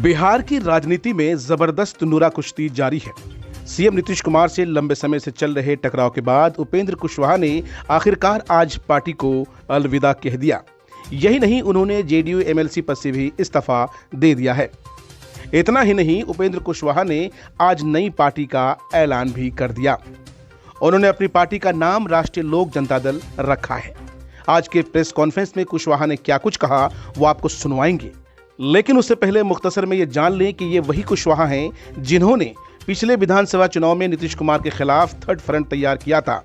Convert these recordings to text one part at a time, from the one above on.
बिहार की राजनीति में जबरदस्त नूरा कुश्ती जारी है। सीएम नीतीश कुमार से लंबे समय से चल रहे टकराव के बाद उपेंद्र कुशवाहा ने आखिरकार आज पार्टी को अलविदा कह दिया। यही नहीं, उन्होंने जेडीयू एमएलसी पद से भी इस्तीफा दे दिया है। इतना ही नहीं, उपेंद्र कुशवाहा ने आज नई पार्टी का ऐलान भी कर दिया। उन्होंने अपनी पार्टी का नाम राष्ट्रीय लोक जनता दल रखा है। आज के प्रेस कॉन्फ्रेंस में कुशवाहा ने क्या कुछ कहा वो आपको सुनवाएंगे, लेकिन उससे पहले मुख्तसर में ये जान लें कि ये वही कुशवाहा हैं जिन्होंने पिछले विधानसभा चुनाव में नीतीश कुमार के खिलाफ थर्ड फ्रंट तैयार किया था।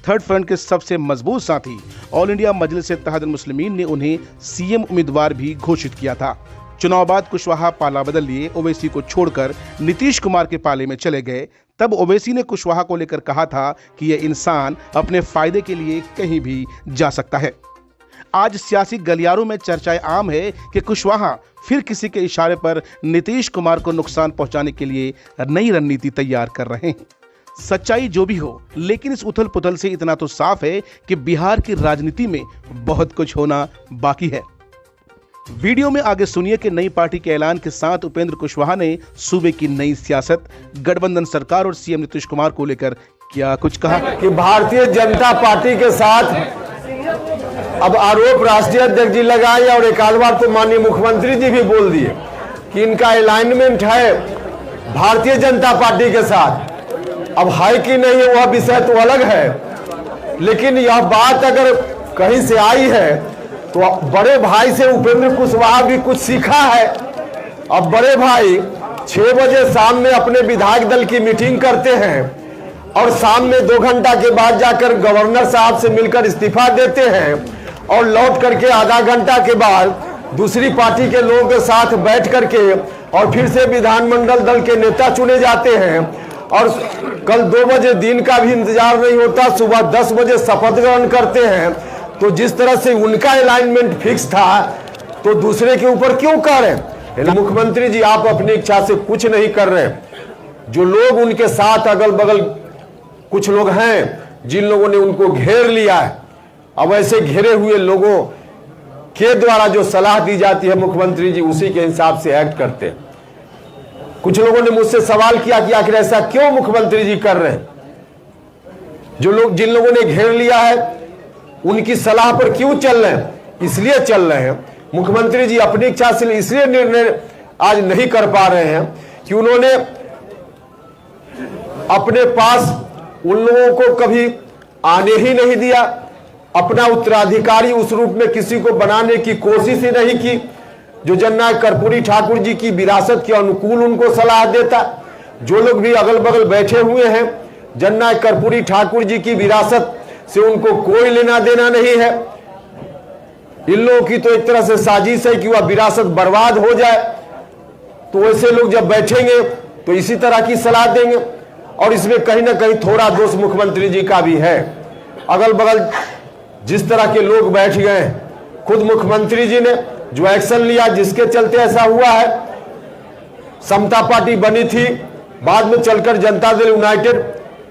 थर्ड फ्रंट के सबसे मजबूत साथी ऑल इंडिया मजलिस-ए-इत्तेहादुल मुस्लिमीन ने उन्हें सीएम उम्मीदवार भी घोषित किया था। चुनाव बाद कुशवाहा पाला बदल लिए ओवैसी को छोड़कर नीतीश कुमार के पाले में चले गए। तब ओवैसी ने कुशवाहा को लेकर कहा था कि यह इंसान अपने फायदे के लिए कहीं भी जा सकता है। आज सियासी गलियारों में चर्चाएं आम है कि कुशवाहा फिर किसी के इशारे पर नीतीश कुमार को नुकसान पहुंचाने के लिए नई रणनीति तैयार कर रहे हैं। सच्चाई जो भी हो, लेकिन इस उथल पुथल से इतना तो साफ है कि बिहार की राजनीति में बहुत कुछ होना बाकी है। वीडियो में आगे सुनिए कि नई पार्टी के ऐलान के साथ उपेंद्र कुशवाहा ने सूबे की नई सियासत, गठबंधन सरकार और सीएम नीतीश कुमार को लेकर क्या कुछ कहा। कि भारतीय जनता पार्टी के साथ अब आरोप राष्ट्रीय अध्यक्ष जी लगाए और एक आध बार तो माननीय मुख्यमंत्री जी भी बोल दिए कि इनका अलाइनमेंट है भारतीय जनता पार्टी के साथ। अब है कि नहीं है वह विषय तो अलग है, लेकिन यह बात अगर कहीं से आई है तो बड़े भाई से उपेंद्र कुशवाहा भी कुछ सीखा है। अब बड़े भाई 6 बजे शाम में अपने विधायक दल की मीटिंग करते हैं और शाम में 2 घंटा के बाद जाकर गवर्नर साहब से मिलकर इस्तीफा देते हैं और लौट करके आधा घंटा के बाद दूसरी पार्टी के लोगों के साथ बैठ करके और फिर से विधानमंडल दल के नेता चुने जाते हैं। और कल 2 बजे दिन का भी इंतजार नहीं होता, सुबह 10 बजे शपथ ग्रहण करते हैं। तो जिस तरह से उनका अलाइनमेंट फिक्स था तो दूसरे के ऊपर क्यों कर रहे हैं? मुख्यमंत्री जी, आप अपनी इच्छा से कुछ नहीं कर रहे। जो लोग उनके साथ अगल बगल कुछ लोग हैं जिन लोगों ने उनको घेर लिया है, अब ऐसे घेरे हुए लोगों के द्वारा जो सलाह दी जाती है मुख्यमंत्री जी उसी के हिसाब से एक्ट करते हैं। कुछ लोगों ने मुझसे सवाल किया कि आखिर ऐसा क्यों मुख्यमंत्री जी कर रहे हैं? जो लोग जिन लोगों ने घेर लिया है उनकी सलाह पर क्यों चल रहे हैं? इसलिए चल रहे हैं मुख्यमंत्री जी अपनी इच्छा से इसलिए निर्णय आज नहीं कर पा रहे हैं कि उन्होंने अपने पास उन लोगों को कभी आने ही नहीं दिया, अपना उत्तराधिकारी उस रूप में किसी को बनाने की कोशिश ही नहीं की जो जननायक कर्पूरी ठाकुर जी की विरासत के अनुकूल उनको सलाह देता। जो लोग भी अगल बगल बैठे हुए हैं, जननायक कर्पूरी ठाकुर जी की विरासत से उनको कोई लेना देना नहीं है। इन लोगों की तो एक तरह से साजिश है कि वह विरासत बर्बाद हो जाए। तो वैसे लोग जब बैठेंगे तो इसी तरह की सलाह देंगे और इसमें कहीं ना कहीं थोड़ा दोष मुख्यमंत्री जी का भी है। अगल बगल जिस तरह के लोग बैठ गए, खुद मुख्यमंत्री जी ने जो एक्शन लिया जिसके चलते ऐसा हुआ है। समता पार्टी बनी थी, बाद में चलकर जनता दल यूनाइटेड,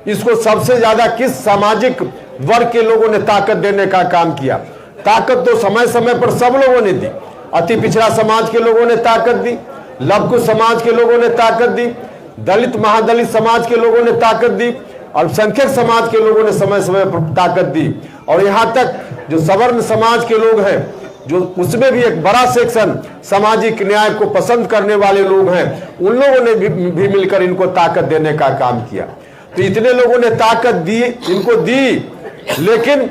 इसको सबसे ज्यादा किस सामाजिक वर्ग के लोगों ने ताकत देने का काम किया? ताकत तो समय समय पर सब लोगों ने दी। अति पिछड़ा समाज के लोगों ने ताकत दी, लघु समाज के लोगों ने ताकत दी, दलित महादलित समाज के लोगों ने ताकत दी, अल्पसंख्यक समाज के लोगों ने समय समय पर ताकत दी। और यहाँ तक जो सवर्ण समाज के लोग हैं, जो उसमें भी एक बड़ा सेक्शन सामाजिक न्याय को पसंद करने वाले लोग हैं, उन लोगों ने भी मिलकर इनको ताकत देने का काम किया। तो इतने लोगों ने ताकत दी, इनको दी, लेकिन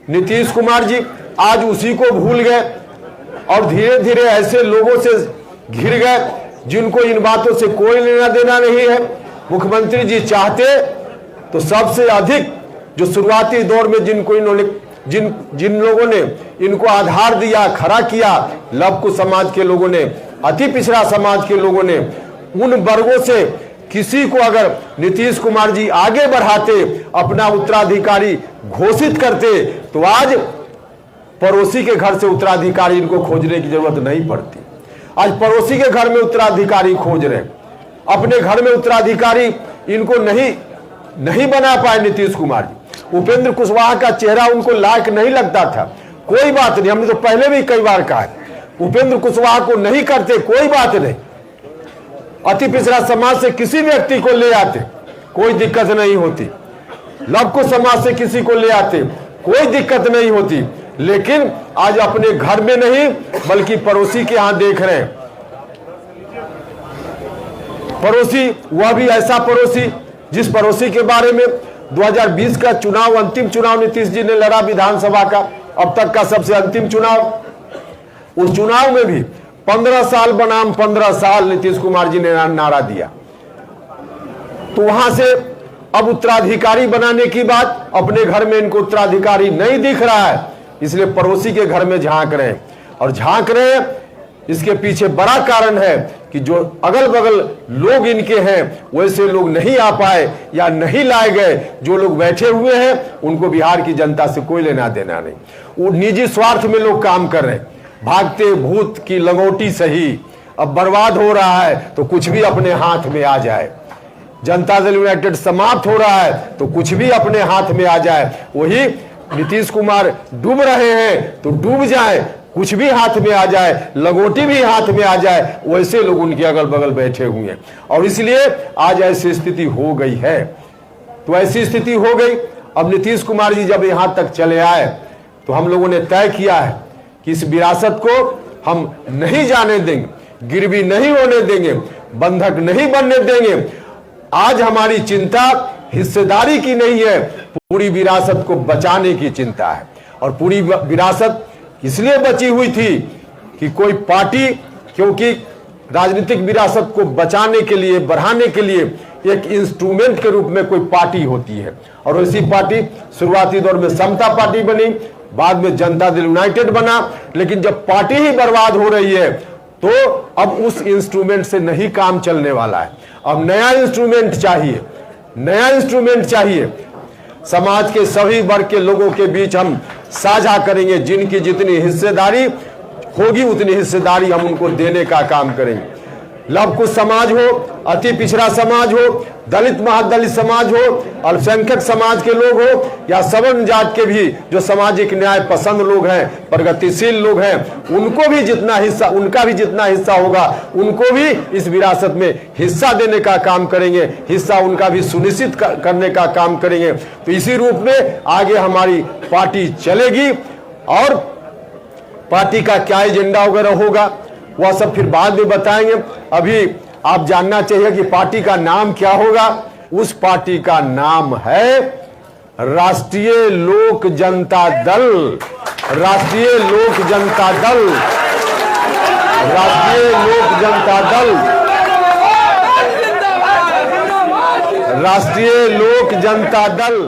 नीतीश कुमार जी आज उसी को भूल गए और धीरे धीरे ऐसे लोगों से घिर गए जिनको इन बातों से कोई लेना देना नहीं है। मुख्यमंत्री जी चाहते तो सबसे अधिक जो शुरुआती दौर में जिनको इन्होंने जिन लोगों ने इनको आधार दिया, खड़ा किया, लघु समाज के लोगों ने, अति पिछड़ा समाज के लोगों ने, उन वर्गों से किसी को अगर नीतीश कुमार जी आगे बढ़ाते, अपना उत्तराधिकारी घोषित करते, तो आज पड़ोसी के घर से उत्तराधिकारी इनको खोजने की जरूरत नहीं पड़ती। आज पड़ोसी के घर में उत्तराधिकारी खोज रहे, अपने घर में उत्तराधिकारी इनको नहीं बना पाए नीतीश कुमार जी। उपेंद्र कुशवाहा का चेहरा उनको लायक नहीं लगता था, कोई बात नहीं, हमने तो पहले भी कई बार कहा है, उपेंद्र कुशवाहा को नहीं करते कोई बात नहीं, अति पिछड़ा समाज से किसी व्यक्ति को ले आते कोई दिक्कत नहीं होती, लव को समाज से किसी को ले आते कोई दिक्कत नहीं होती, लेकिन आज अपने घर में नहीं बल्कि पड़ोसी के यहां देख रहे हैं, पड़ोसी वह भी ऐसा पड़ोसी जिस पड़ोसी के बारे में 2020 का चुनाव, अंतिम चुनाव नीतीश जी ने लड़ा विधानसभा का, अब तक का सबसे अंतिम चुनाव, उस चुनाव में भी 15 साल बनाम 15 साल नीतीश कुमार जी ने नारा दिया। तो वहां से अब उत्तराधिकारी बनाने की बात, अपने घर में इनको उत्तराधिकारी नहीं दिख रहा है, इसलिए पड़ोसी के घर में झांक रहे हैं, और झांक रहे हैं इसके पीछे बड़ा कारण है कि जो अगल बगल लोग इनके हैं वैसे लोग नहीं आ पाए या नहीं लाए गए, जो लोग बैठे हुए हैं उनको बिहार की जनता से कोई लेना देना नहीं, वो निजी स्वार्थ में लोग काम कर रहे हैं, भागते भूत की लंगोटी सही, अब बर्बाद हो रहा है तो कुछ भी अपने हाथ में आ जाए, जनता दल यूनाइटेड समाप्त हो रहा है तो कुछ भी अपने हाथ में आ जाए, वही नीतीश कुमार डूब रहे हैं तो डूब जाए, कुछ भी हाथ में आ जाए, लंगोटी भी हाथ में आ जाए, वैसे लोग उनके अगल बगल बैठे हुए हैं, और इसलिए आज ऐसी स्थिति हो गई है। तो ऐसी स्थिति हो गई, अब नीतीश कुमार जी जब यहां तक चले आए तो हम लोगों ने तय किया है कि इस विरासत को हम नहीं जाने देंगे, गिरवी नहीं होने देंगे, बंधक नहीं बनने देंगे। आज हमारी चिंता हिस्सेदारी की नहीं है, पूरी विरासत को बचाने की चिंता है, और पूरी विरासत इसलिए बची हुई थी कि कोई पार्टी, क्योंकि राजनीतिक विरासत को बचाने के लिए, बढ़ाने के लिए एक इंस्ट्रूमेंट के रूप में कोई पार्टी होती है, और ऐसी पार्टी शुरुआती दौर में समता पार्टी बनी, बाद में जनता दल यूनाइटेड बना, लेकिन जब पार्टी ही बर्बाद हो रही है तो अब उस इंस्ट्रूमेंट से नहीं काम चलने वाला है, अब नया इंस्ट्रूमेंट चाहिए, नया इंस्ट्रूमेंट चाहिए। समाज के सभी वर्ग के लोगों के बीच हम साझा करेंगे, जिनकी जितनी हिस्सेदारी होगी उतनी हिस्सेदारी हम उनको देने का काम करेंगे। लव कुश समाज हो, अति पिछड़ा समाज हो, दलित महादलित समाज हो, अल्पसंख्यक समाज के लोग हो, या सवर्ण जात के भी जो सामाजिक न्याय पसंद लोग हैं, प्रगतिशील लोग हैं, उनको भी जितना हिस्सा, उनका भी जितना हिस्सा होगा उनको भी इस विरासत में हिस्सा देने का काम करेंगे, हिस्सा उनका भी सुनिश्चित करने का काम करेंगे। तो इसी रूप में आगे हमारी पार्टी चलेगी, और पार्टी का क्या एजेंडा वगैरह होगा वह सब फिर बाद में बताएंगे। अभी आप जानना चाहिए कि पार्टी का नाम क्या होगा। उस पार्टी का नाम है राष्ट्रीय लोक जनता दल, राष्ट्रीय लोक जनता दल, राष्ट्रीय लोक जनता दल, राष्ट्रीय लोक जनता दल।